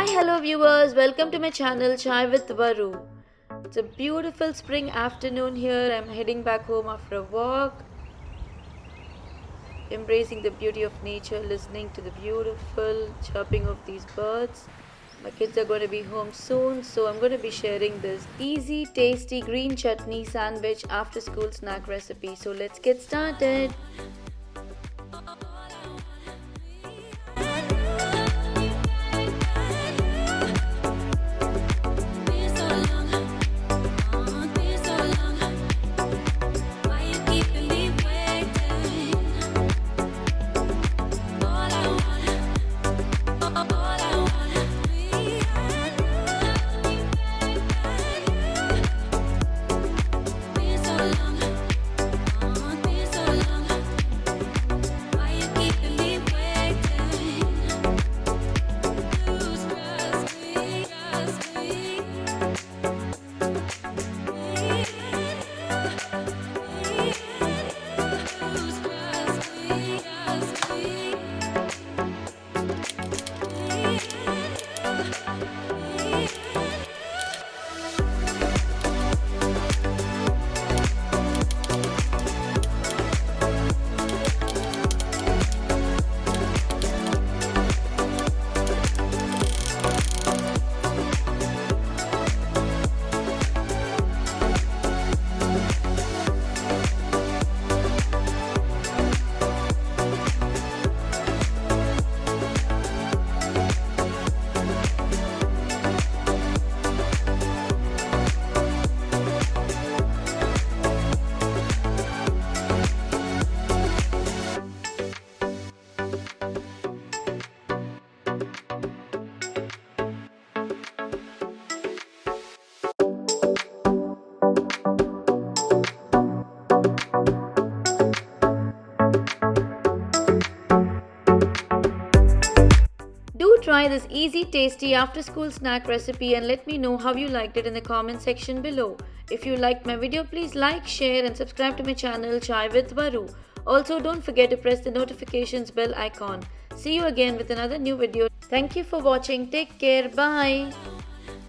Hi, hello viewers, welcome to my channel Chai with Varu. It's a beautiful spring afternoon here. I'm heading back home after a walk, embracing the beauty of nature, listening to the beautiful chirping of these birds. My kids are going to be home soon, so I'm going to be sharing this easy, tasty green chutney sandwich after school snack recipe. So let's get started. Do try this easy, tasty after school snack recipe and let me know how you liked it in the comment section below. If you liked my video, please like, share and subscribe to my channel Chai with Varu. Also, don't forget to press the notifications bell icon. See you again with another new video. Thank you for watching. Take care. Bye.